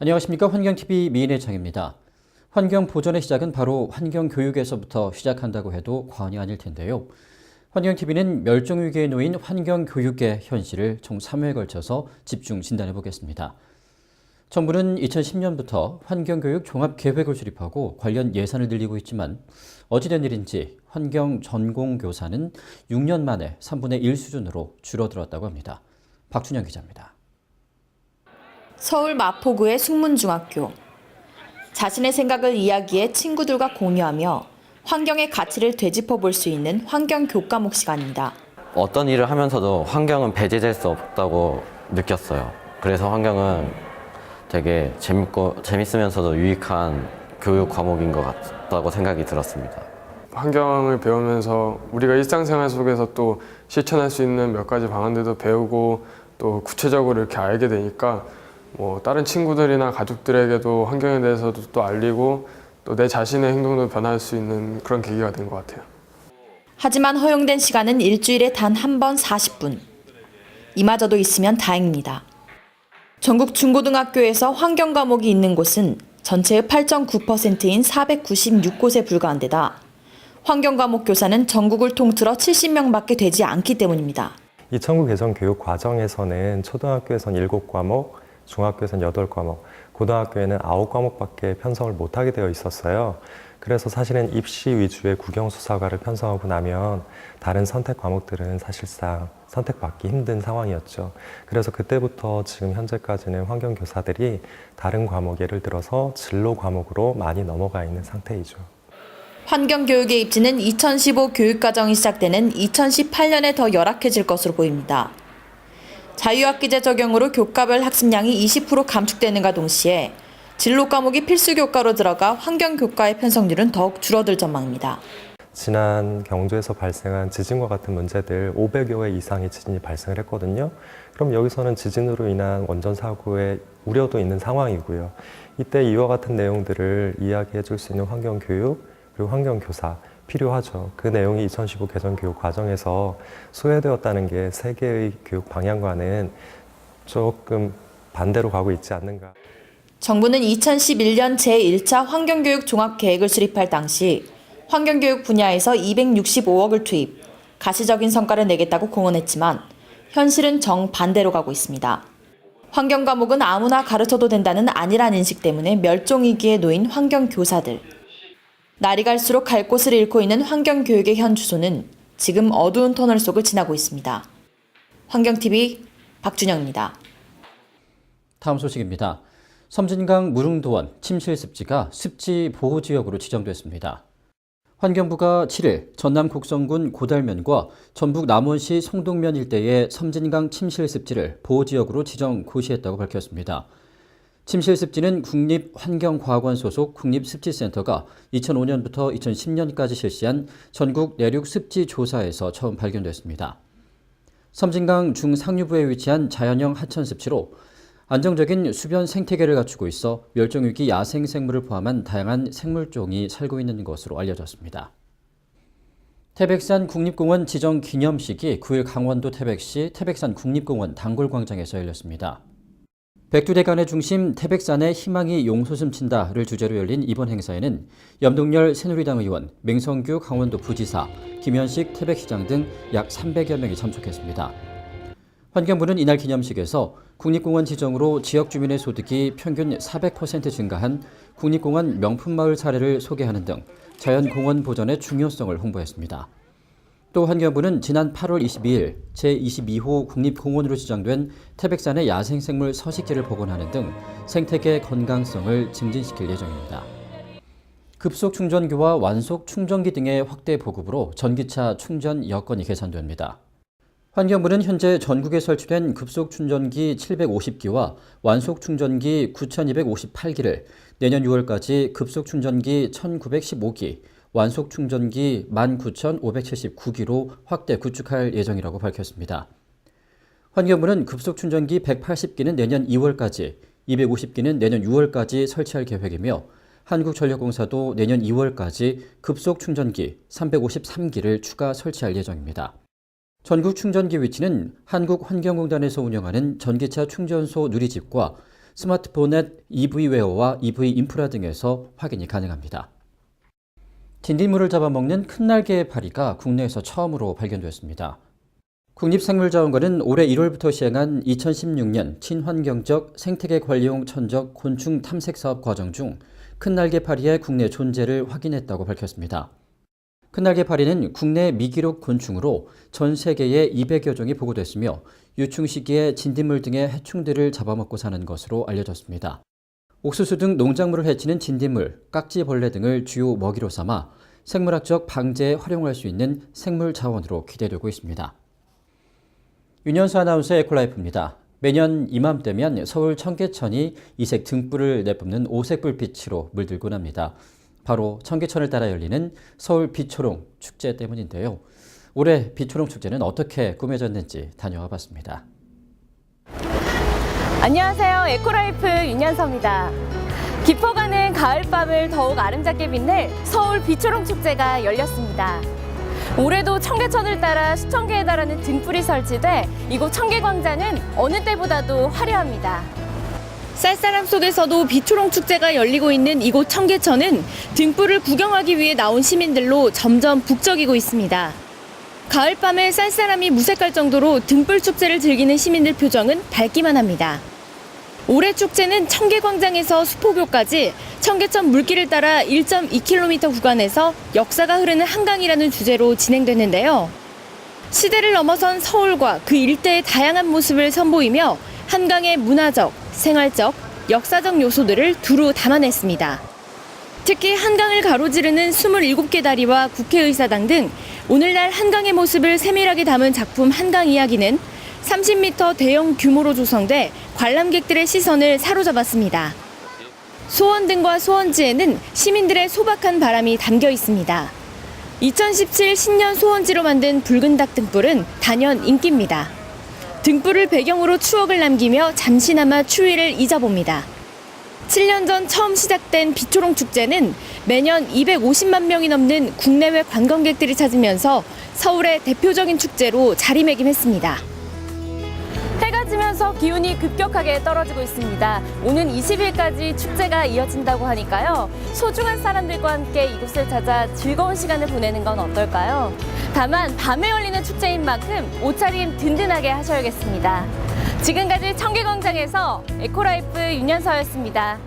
안녕하십니까. 환경TV 미인의 창입니다. 환경 보전의 시작은 바로 환경교육에서부터 시작한다고 해도 과언이 아닐 텐데요. 환경TV는 멸종위기에 놓인 환경교육의 현실을 총 3회에 걸쳐서 집중 진단해 보겠습니다. 정부는 2010년부터 환경교육 종합계획을 수립하고 관련 예산을 늘리고 있지만 어찌된 일인지 환경 전공교사는 6년 만에 3분의 1 수준으로 줄어들었다고 합니다. 박준영 기자입니다. 서울 마포구의 숙문중학교. 자신의 생각을 이야기해 친구들과 공유하며 환경의 가치를 되짚어 볼 수 있는 환경 교과목 시간입니다. 어떤 일을 하면서도 환경은 배제될 수 없다고 느꼈어요. 그래서 환경은 되게 재밌으면서도 유익한 교육 과목인 것 같다고 생각이 들었습니다. 환경을 배우면서 우리가 일상생활 속에서 또 실천할 수 있는 몇 가지 방안들도 배우고 또 구체적으로 이렇게 알게 되니까 다른 친구들이나 가족들에게도 환경에 대해서도 또 알리고 또 내 자신의 행동도 변할 수 있는 그런 계기가 된 것 같아요. 하지만 허용된 시간은 일주일에 단 한 번 40분. 이마저도 있으면 다행입니다. 전국 중고등학교에서 환경 과목이 있는 곳은 전체의 8.9%인 496곳에 불과한 데다 환경 과목 교사는 전국을 통틀어 70명밖에 되지 않기 때문입니다. 이 청구 개정 교육 과정에서는 초등학교에서는 7과목, 중학교에서는 8과목, 고등학교에는 9과목밖에 편성을 못하게 되어 있었어요. 그래서 사실은 입시 위주의 국영수사과를 편성하고 나면 다른 선택 과목들은 사실상 선택받기 힘든 상황이었죠. 그래서 그때부터 지금 현재까지는 환경교사들이 다른 과목, 예를 들어서 진로 과목으로 많이 넘어가 있는 상태이죠. 환경교육의 입지는 2015 교육과정이 시작되는 2018년에 더 열악해질 것으로 보입니다. 자유학기제 적용으로 교과별 학습량이 20% 감축되는가 동시에 진로 과목이 필수 교과로 들어가 환경교과의 편성률은 더욱 줄어들 전망입니다. 지난 경주에서 발생한 지진과 같은 문제들 500여 회 이상의 지진이 발생을 했거든요. 그럼 여기서는 지진으로 인한 원전 사고의 우려도 있는 상황이고요. 이때 이와 같은 내용들을 이야기해 줄 수 있는 환경교육 그리고 환경교사 필요하죠. 그 내용이 2015 개정 교육 과정에서 소외되었다는 게 세계의 교육 방향과는 조금 반대로 가고 있지 않는가. 정부는 2011년 제1차 환경교육 종합계획을 수립할 당시 환경교육 분야에서 265억을 투입, 가시적인 성과를 내겠다고 공언했지만 현실은 정반대로 가고 있습니다. 환경 과목은 아무나 가르쳐도 된다는 안일한 인식 때문에 멸종위기에 놓인 환경교사들. 날이 갈수록 갈 곳을 잃고 있는 환경교육의 현 주소는 지금 어두운 터널 속을 지나고 있습니다. 환경TV 박준영입니다. 다음 소식입니다. 섬진강 무릉도원 침실습지가 습지보호지역으로 지정됐습니다. 환경부가 7일 전남 곡성군 고달면과 전북 남원시 송동면 일대의 섬진강 침실습지를 보호지역으로 지정 고시했다고 밝혔습니다. 침실습지는 국립환경과학원 소속 국립습지센터가 2005년부터 2010년까지 실시한 전국 내륙 습지 조사에서 처음 발견됐습니다. 섬진강 중상류부에 위치한 자연형 하천습지로 안정적인 수변 생태계를 갖추고 있어 멸종위기 야생생물을 포함한 다양한 생물종이 살고 있는 것으로 알려졌습니다. 태백산 국립공원 지정 기념식이 9일 강원도 태백시 태백산 국립공원 단골광장에서 열렸습니다. 백두대간의 중심 태백산에 희망이 용솟음친다를 주제로 열린 이번 행사에는 염동열 새누리당 의원, 맹성규 강원도 부지사, 김현식 태백시장 등 약 300여 명이 참석했습니다. 환경부는 이날 기념식에서 국립공원 지정으로 지역 주민의 소득이 평균 400% 증가한 국립공원 명품마을 사례를 소개하는 등 자연공원 보전의 중요성을 홍보했습니다. 또 환경부는 지난 8월 22일 제22호 국립공원으로 지정된 태백산의 야생생물 서식지를 복원하는 등 생태계 건강성을 증진시킬 예정입니다. 급속 충전기와 완속 충전기 등의 확대 보급으로 전기차 충전 여건이 개선됩니다. 환경부는 현재 전국에 설치된 급속 충전기 750기와 완속 충전기 9,258기를 내년 6월까지 급속 충전기 1,915기, 완속 충전기 19,579기로 확대 구축할 예정이라고 밝혔습니다. 환경부는 급속 충전기 180기는 내년 2월까지, 250기는 내년 6월까지 설치할 계획이며 한국전력공사도 내년 2월까지 급속 충전기 353기를 추가 설치할 예정입니다. 전국 충전기 위치는 한국환경공단에서 운영하는 전기차 충전소 누리집과 스마트폰 앱 EV웨어와 EV 인프라 등에서 확인이 가능합니다. 진딧물을 잡아먹는 큰 날개의 파리가 국내에서 처음으로 발견됐습니다. 국립생물자원관은 올해 1월부터 시행한 2016년 친환경적 생태계 관리용 천적 곤충 탐색 사업 과정 중 큰 날개 파리의 국내 존재를 확인했다고 밝혔습니다. 큰 날개 파리는 국내 미기록 곤충으로 전 세계에 200여 종이 보고됐으며 유충 시기에 진딧물 등의 해충들을 잡아먹고 사는 것으로 알려졌습니다. 옥수수 등 농작물을 해치는 진딧물, 깍지벌레 등을 주요 먹이로 삼아 생물학적 방제에 활용할 수 있는 생물 자원으로 기대되고 있습니다. 윤현수 아나운서의 에코라이프입니다. 매년 이맘때면 서울 청계천이 이색 등불을 내뿜는 오색 불빛으로 물들곤 합니다. 바로 청계천을 따라 열리는 서울 빛초롱 축제 때문인데요. 올해 빛초롱 축제는 어떻게 꾸며졌는지 다녀와 봤습니다. 안녕하세요. 에코라이프 윤현서입니다. 깊어가는 가을밤을 더욱 아름답게 빛낼 서울 빛초롱 축제가 열렸습니다. 올해도 청계천을 따라 수천 개에 달하는 등불이 설치돼 이곳 청계광장은 어느 때보다도 화려합니다. 쌀쌀함 속에서도 빛초롱 축제가 열리고 있는 이곳 청계천은 등불을 구경하기 위해 나온 시민들로 점점 북적이고 있습니다. 가을밤에 쌀쌀함이 무색할 정도로 등불 축제를 즐기는 시민들 표정은 밝기만 합니다. 올해 축제는 청계광장에서 수포교까지 청계천 물길을 따라 1.2km 구간에서 역사가 흐르는 한강이라는 주제로 진행됐는데요. 시대를 넘어선 서울과 그 일대의 다양한 모습을 선보이며 한강의 문화적, 생활적, 역사적 요소들을 두루 담아냈습니다. 특히 한강을 가로지르는 27개 다리와 국회의사당 등 오늘날 한강의 모습을 세밀하게 담은 작품 한강 이야기는 30m 대형 규모로 조성돼 관람객들의 시선을 사로잡았습니다. 소원등과 소원지에는 시민들의 소박한 바람이 담겨 있습니다. 2017 신년 소원지로 만든 붉은 닭 등불은 단연 인기입니다. 등불을 배경으로 추억을 남기며 잠시나마 추위를 잊어봅니다. 7년 전 처음 시작된 빛초롱 축제는 매년 250만 명이 넘는 국내외 관광객들이 찾으면서 서울의 대표적인 축제로 자리매김했습니다. 해가 지면서 기온이 급격하게 떨어지고 있습니다. 오는 20일까지 축제가 이어진다고 하니까요. 소중한 사람들과 함께 이곳을 찾아 즐거운 시간을 보내는 건 어떨까요? 다만 밤에 열리는 축제인 만큼 옷차림 든든하게 하셔야겠습니다. 지금까지 청계광장에서 에코라이프 윤현서였습니다.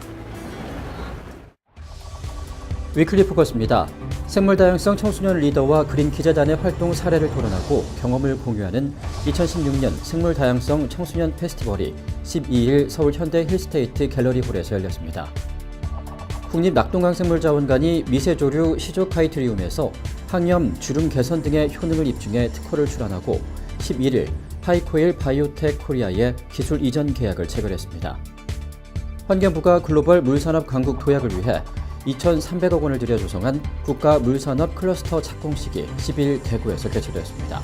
위클리 포커스입니다. 생물다양성 청소년 리더와 그린 기자단의 활동 사례를 토론하고 경험을 공유하는 2016년 생물다양성 청소년 페스티벌이 12일 서울 현대 힐스테이트 갤러리홀에서 열렸습니다. 국립낙동강생물자원관이 미세조류 시조카이트리움에서 항염, 주름 개선 등의 효능을 입증해 특허를 출원하고 11일 파이코일 바이오텍 코리아의 기술 이전 계약을 체결했습니다. 환경부가 글로벌 물산업 강국 도약을 위해 2,300억 원을 들여 조성한 국가 물산업 클러스터 착공식이 10일 대구에서 개최되었습니다.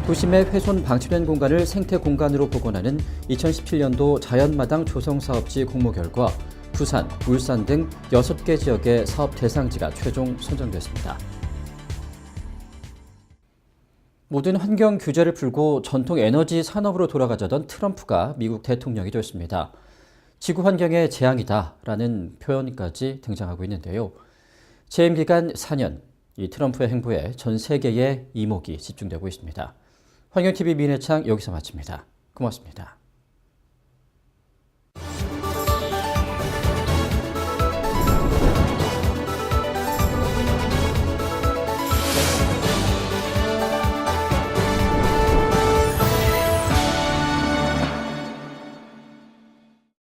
도심의 훼손 방치된 공간을 생태 공간으로 복원하는 2017년도 자연마당 조성 사업지 공모 결과 부산, 울산 등 6개 지역의 사업 대상지가 최종 선정됐습니다. 모든 환경 규제를 풀고 전통 에너지 산업으로 돌아가자던 트럼프가 미국 대통령이 됐습니다. 지구 환경의 재앙이다라는 표현까지 등장하고 있는데요. 재임 기간 4년, 이 트럼프의 행보에 전 세계의 이목이 집중되고 있습니다. 환경TV 민혜창 여기서 마칩니다. 고맙습니다.